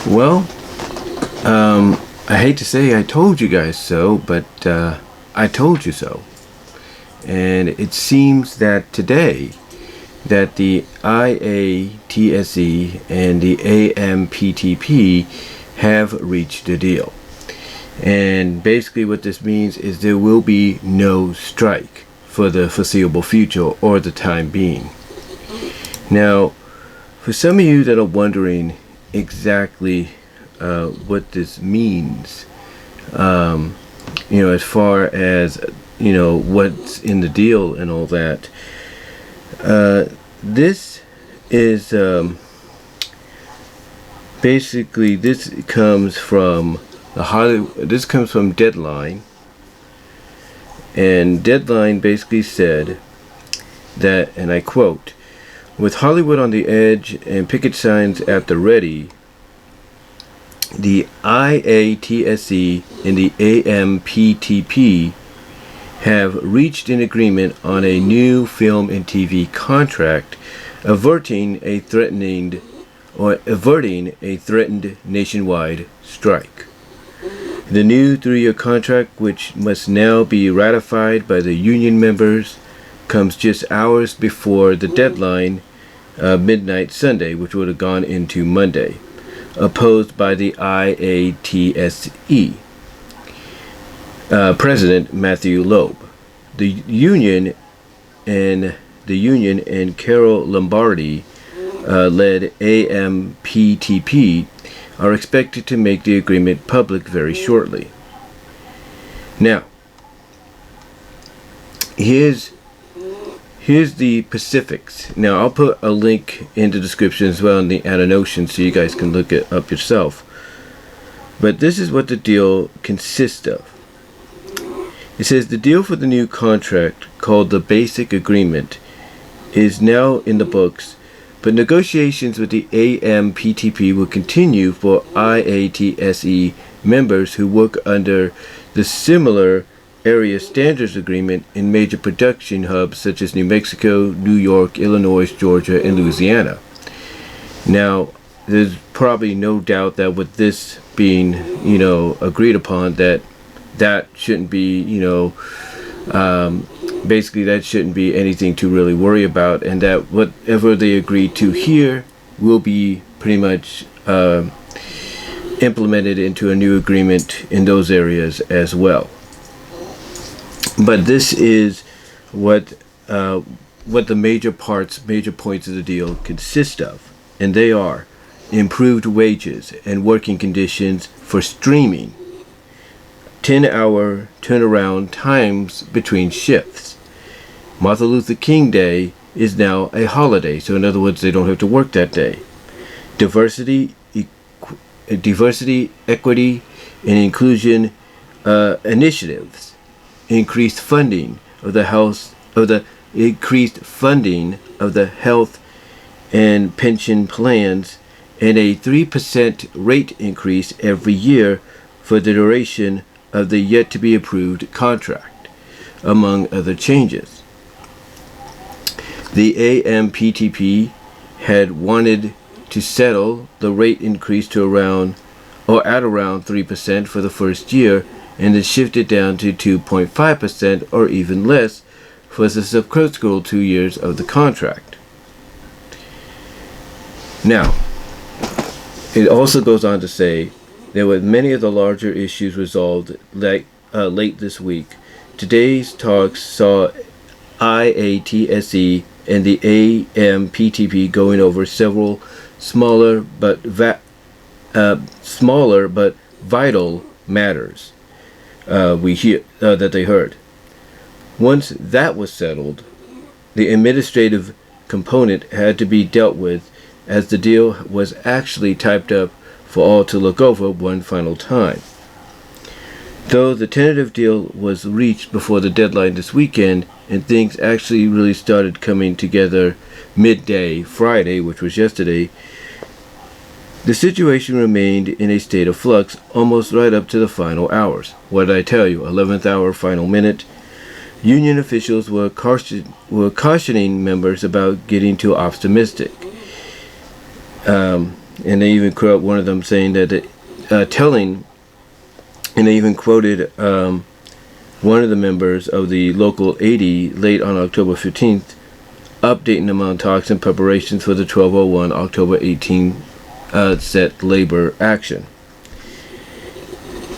Well, I hate to say I told you guys so, but I told you so. And it seems that today that the IATSE and the AMPTP have reached a deal. And basically what this means is there will be no strike for the foreseeable future or the time being. Now, for some of you that are wondering exactly what this means, as far as what's in the deal and all that, this is basically, this comes from Deadline, and Deadline basically said that, and I quote, "With Hollywood on the edge and picket signs at the ready, the IATSE and the AMPTP have reached an agreement on a new film and TV contract, averting a threatened nationwide strike. The new 3-year contract, which must now be ratified by the union members, comes just hours before the deadline, midnight Sunday, which would have gone into Monday, opposed by the IATSE President Matthew Loeb. The union and Carol Lombardi led AMPTP are expected to make the agreement public very shortly." Now, here's the specifics. Now, I'll put a link in the description as well in the annotation so you guys can look it up yourself. But this is what the deal consists of. It says the deal for the new contract, called the Basic Agreement, is now in the books, but negotiations with the AMPTP will continue for IATSE members who work under the similar area standards agreement in major production hubs such as New Mexico, New York, Illinois, Georgia, and Louisiana. Now, there's probably no doubt that with this being, agreed upon, that shouldn't be, basically that shouldn't be anything to really worry about, and that whatever they agree to here will be pretty much implemented into a new agreement in those areas as well. But this is what the major points of the deal consist of, and they are improved wages and working conditions for streaming, 10-hour turnaround times between shifts. Martin Luther King Day is now a holiday, so in other words, they don't have to work that day. Diversity, equity, and inclusion initiatives. Increased funding of the health and pension plans, and a 3% rate increase every year for the duration of the yet to be approved contract, among other changes. The AMPTP had wanted to settle the rate increase to around 3% for the first year, and then shift it down to 2.5% or even less for the subsequent 2 years of the contract. Now, it also goes on to say that with many of the larger issues resolved late this week, today's talks saw IATSE and the AMPTP going over several smaller but vital matters that they heard. Once that was settled, the administrative component had to be dealt with, as the deal was actually typed up for all to look over one final time. Though the tentative deal was reached before the deadline this weekend, and things actually really started coming together midday Friday, which was yesterday, the situation remained in a state of flux almost right up to the final hours. What did I tell you? 11th hour, final minute. Union officials were cautioning members about getting too optimistic. And they even quote one of them saying that and they even quoted one of the members of the local 80 late on October 15th, updating them on talks and preparations for the 1201 October 18 set labor action.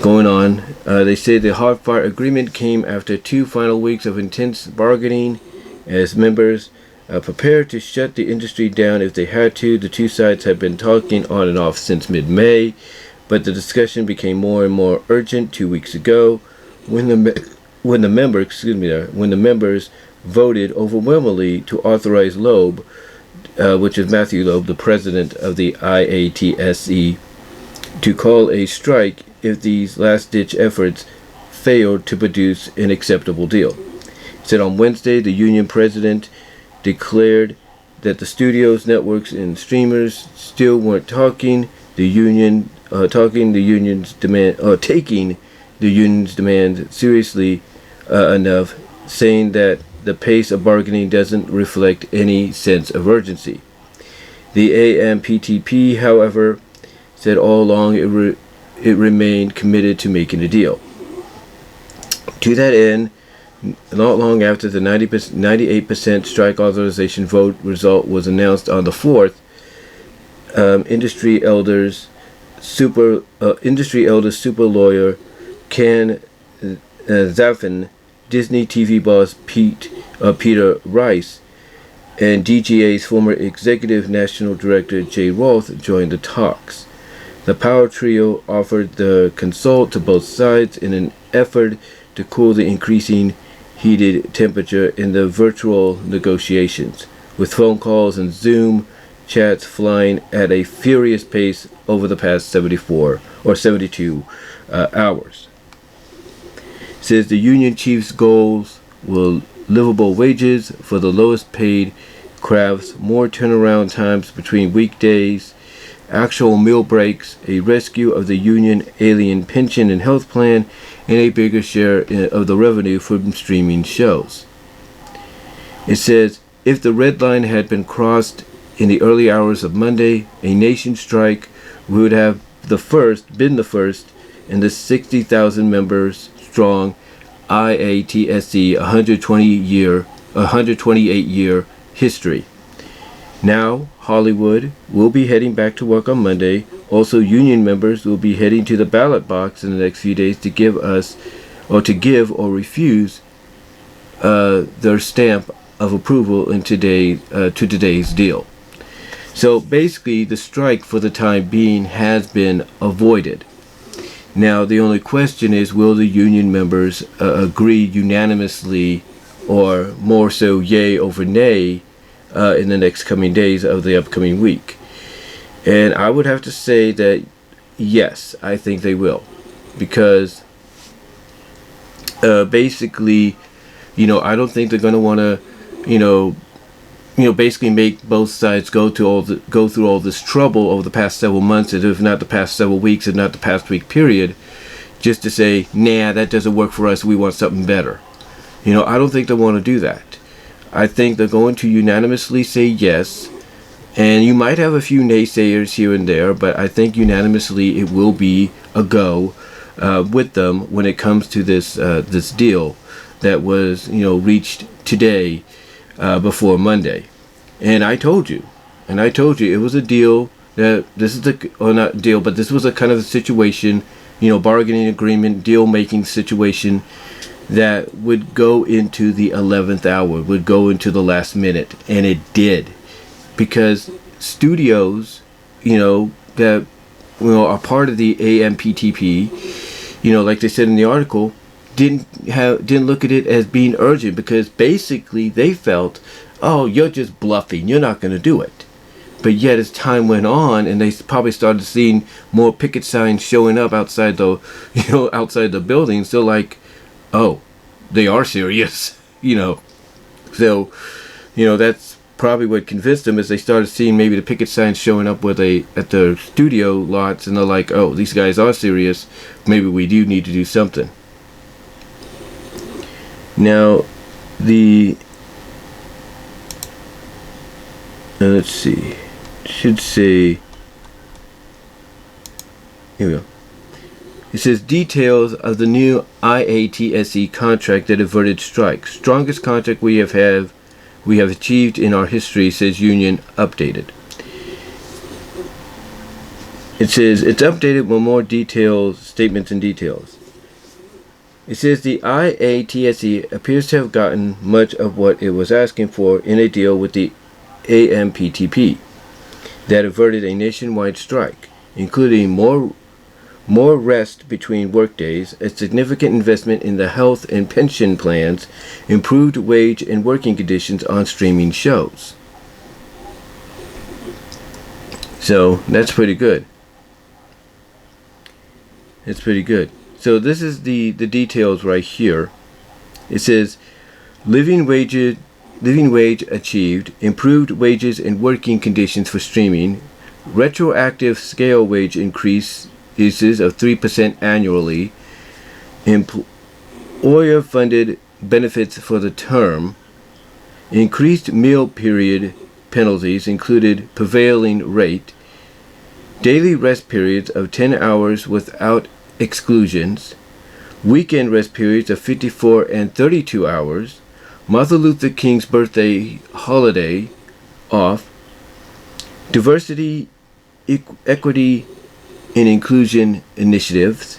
Going on, they say the hard-fought agreement came after 2 final weeks of intense bargaining as members prepared to shut the industry down if they had to. The two sides had been talking on and off since mid-May, but the discussion became more and more urgent 2 weeks ago when the members voted overwhelmingly to authorize Loeb, which is Matthew Loeb, the president of the IATSE, to call a strike if these last-ditch efforts failed to produce an acceptable deal. He said on Wednesday the union president declared that the studios, networks, and streamers still weren't taking the union's demand seriously enough, saying that the pace of bargaining doesn't reflect any sense of urgency. The AMPTP, however, said all along it remained committed to making a deal. To that end, not long after the 98% strike authorization vote result was announced on the 4th, industry elder super lawyer Ken Zaffin, Disney TV boss Peter Rice, and DGA's former executive national director Jay Roth joined the talks. The power trio offered the consult to both sides in an effort to cool the increasing heated temperature in the virtual negotiations, with phone calls and Zoom chats flying at a furious pace over the past 72 hours. It says the union chief's goals were livable wages for the lowest paid crafts, more turnaround times between weekdays, actual meal breaks, a rescue of the union alien pension and health plan, and a bigger share of the revenue from streaming shows. It says, if the red line had been crossed in the early hours of Monday, a nation strike would have been the first in the 60,000 members strong IATSE 128-year history. Now, Hollywood will be heading back to work on Monday. Also, union members will be heading to the ballot box in the next few days to give or refuse their stamp of approval to today's deal. So basically, the strike for the time being has been avoided. Now, the only question is, will the union members agree unanimously, or more so yay over nay, in the next coming days of the upcoming week? And I would have to say that yes, I think they will, because basically, I don't think they're going to want to, basically make both sides go through all this trouble over the past several months, if not the past several weeks, if not the past week period, just to say, nah, that doesn't work for us, we want something better. I don't think they want to do that. I think they're going to unanimously say yes, and you might have a few naysayers here and there, but I think unanimously it will be a go with them when it comes to this deal that was reached today before Monday. And I told you it was a deal that this was a kind of a situation, bargaining agreement, deal making situation that would go into the 11th hour, would go into the last minute, and it did, because studios, that are part of the AMPTP, like they said in the article, didn't look at it as being urgent, because basically they felt, oh, you're just bluffing, you're not going to do it. But yet as time went on, and they probably started seeing more picket signs showing up outside the buildings, they're like, oh, they are serious, So, that's probably what convinced them, as they started seeing maybe the picket signs showing up at the studio lots, and they're like, oh, these guys are serious. Maybe we do need to do something. Now, let's see. Should say Here we go. It says details of the new IATSE contract that averted strike. Strongest contract we have achieved in our history, says union updated. It says it's updated with more details, statements and details. It says the IATSE appears to have gotten much of what it was asking for in a deal with the AMPTP that averted a nationwide strike, including more rest between workdays, a significant investment in the health and pension plans, improved wage and working conditions on streaming shows. So that's pretty good. It's pretty good. So this is the details right here. It says living wage achieved, improved wages and working conditions for streaming, retroactive scale wage increases of 3% annually, employer-funded benefits for the term, increased meal period penalties included prevailing rate, daily rest periods of 10 hours without exclusions, weekend rest periods of 54 and 32 hours, Martin Luther King's birthday holiday off, diversity, equity, and inclusion initiatives,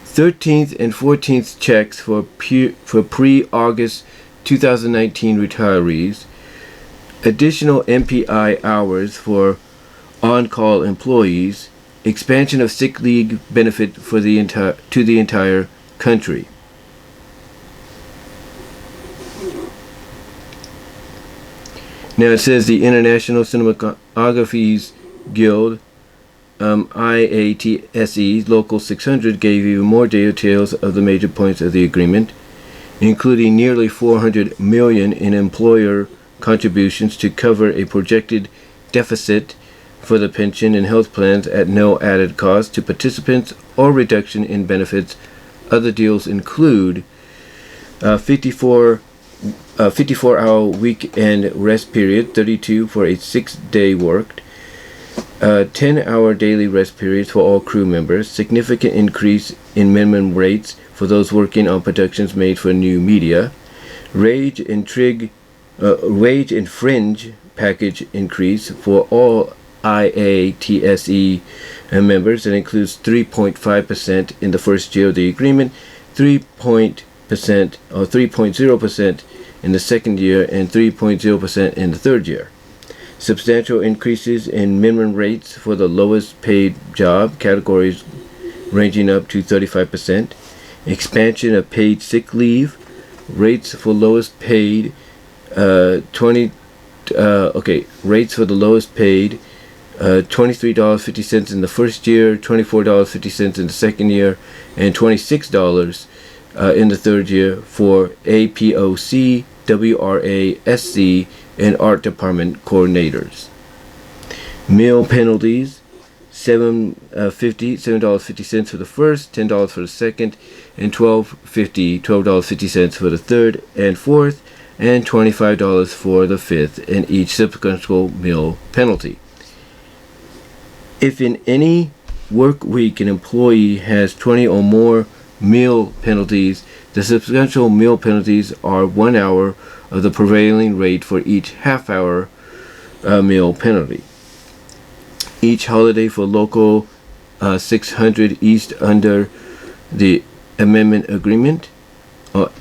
13th and 14th checks for pre-August 2019 retirees, additional MPI hours for on-call employees, expansion of sick leave benefit for the entire country. Now it says the International Cinematography Guild, IATSE Local 600, gave even more details of the major points of the agreement, including nearly $400 million in employer contributions to cover a projected deficit for the pension and health plans at no added cost to participants or reduction in benefits. Other deals include 54-hour weekend rest period, 32 for a 6-day worked, 10-hour daily rest periods for all crew members, significant increase in minimum rates for those working on productions made for new media, wage and fringe package increase for all IATSE members that includes 3.5% in the first year of the agreement, 3.0% in the second year, and 3.0% in the third year. Substantial increases in minimum rates for the lowest paid job categories ranging up to 35%. Expansion of paid sick leave rates for lowest paid rates for the lowest paid $23.50 in the first year, $24.50 in the second year, and $26 in the third year for APOC, WRASC, and art department coordinators. Meal penalties, $7.50 for the first, $10 for the second, and $12.50 for the third and fourth, and $25 for the fifth, and each subsequent meal penalty. If in any work week an employee has 20 or more meal penalties, the substantial meal penalties are 1 hour of the prevailing rate for each half-hour meal penalty. Each holiday for Local 600 East under the amendment agreement,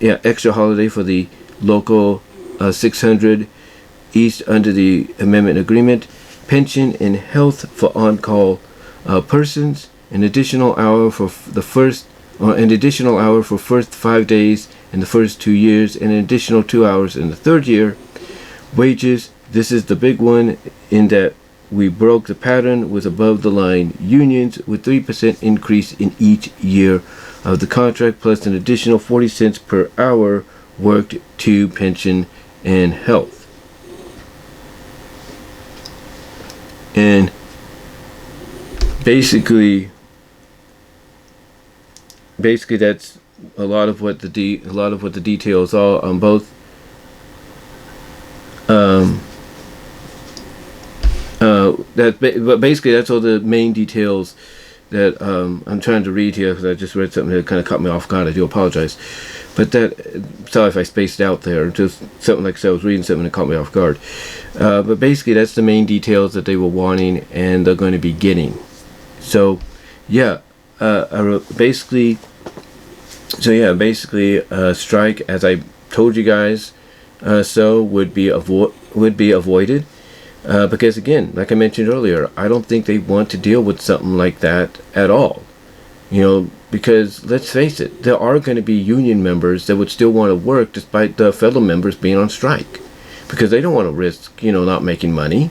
extra holiday for the Local 600 East under the amendment agreement, pension and health for on-call persons, an additional hour for the first 5 days in the first 2 years, and an additional 2 hours in the third year. Wages, this is the big one in that we broke the pattern with above the line unions with 3% increase in each year of the contract plus an additional 40 cents per hour worked to pension and health. And basically that's a lot of what the details are on both. But basically that's all the main details that I'm trying to read here because I just read something that kind of caught me off guard. I do apologize, but sorry if I spaced out there. Just something like I was reading something that caught me off guard. But basically, that's the main details that they were wanting, and they're going to be getting. So, yeah, basically, strike, as I told you guys, would be avoided. Because again, like I mentioned earlier, I don't think they want to deal with something like that at all. Because let's face it, there are going to be union members that would still want to work despite the fellow members being on strike, because they don't want to risk, not making money.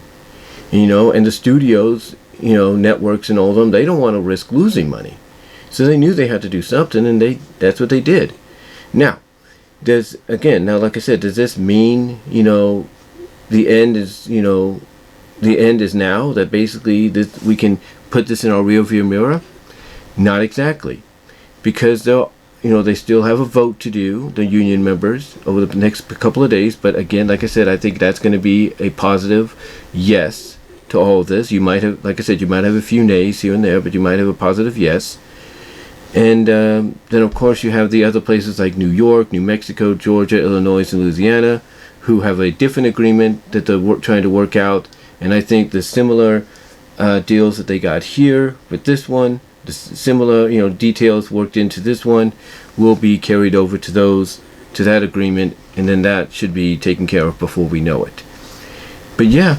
And the studios, networks and all of them, they don't want to risk losing money. So they knew they had to do something, and that's what they did. Now, like I said, does this mean, the end is now, that basically we can put this in our rearview mirror? Not exactly, because they still have a vote to do, the union members, over the next couple of days. But again, like I said, I think that's going to be a positive yes to all of this. You might have, like I said, you might have a few nays here and there, but you might have a positive yes. And then of course you have the other places like New York, New Mexico, Georgia, Illinois, and Louisiana, who have a different agreement that they're trying to work out. And I think the similar deals that they got here with this one, the similar details worked into this one, will be carried over to that agreement, and then that should be taken care of before we know it. But yeah,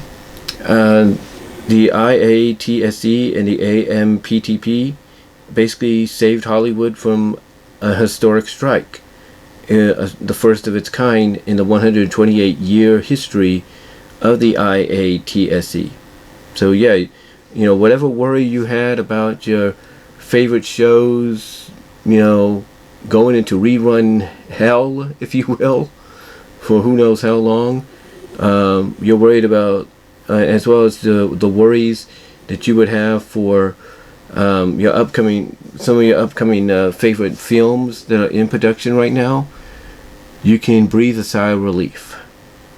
the IATSE and the AMPTP basically saved Hollywood from a historic strike. The first of its kind in the 128-year history of the IATSE. So yeah, whatever worry you had about your favorite shows, going into rerun hell, if you will, for who knows how long, you're worried about, as well as the worries that you would have for some of your upcoming favorite films that are in production right now. You can breathe a sigh of relief.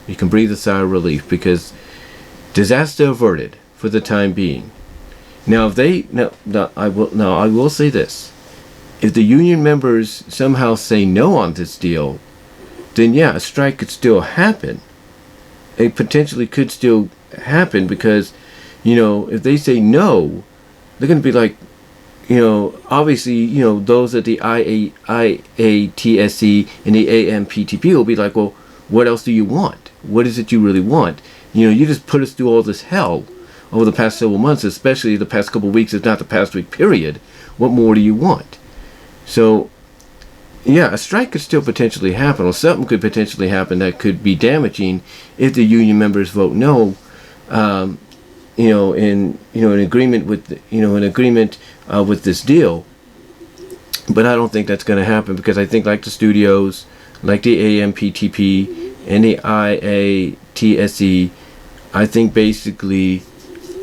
Because disaster averted for the time being. Now, I will say this: if the union members somehow say no on this deal, then yeah, a strike could still happen. It potentially could still happen, because if they say no, they're going to be like, obviously, those at the IATSE and the AMPTP will be like, well, what else do you want? What is it you really want? You just put us through all this hell over the past several months, especially the past couple of weeks, if not the past week period. What more do you want? So, yeah, a strike could still potentially happen, or something could potentially happen that could be damaging if the union members vote no. In agreement with this deal. But I don't think that's going to happen, because I think, like the studios, like the AMPTP and the IATSE, I think basically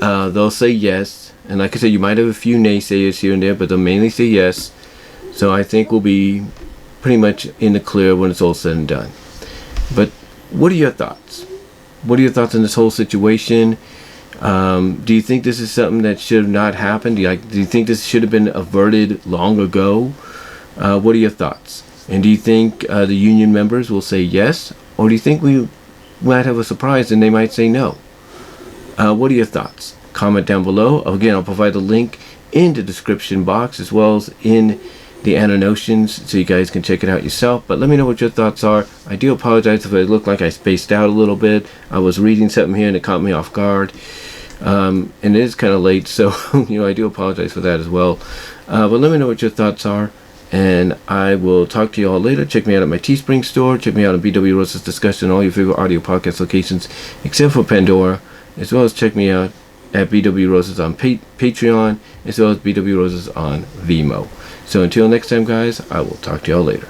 they'll say yes. And like I said, you might have a few naysayers here and there, but they'll mainly say yes. So I think we'll be pretty much in the clear when it's all said and done. But what are your thoughts? What are your thoughts on this whole situation? Do you think this is something that should have not happened? Do you think this should have been averted long ago? What are your thoughts? And do you think the union members will say yes? Or do you think we might have a surprise and they might say no? What are your thoughts? Comment down below. Again, I'll provide a link in the description box, as well as in the annotations, so you guys can check it out yourself. But let me know what your thoughts are. I do apologize if it looked like I spaced out a little bit. I was reading something here and it caught me off guard. And it is kind of late, so I do apologize for that as well. But let me know what your thoughts are, and I will talk to you all later. Check me out at my Teespring store. Check me out on BW Rosa's Discussion, all your favorite audio podcast locations except for Pandora, as well as check me out at BW Roses on Patreon, as well as BW Roses on Vimeo. So until next time, guys, I will talk to y'all later.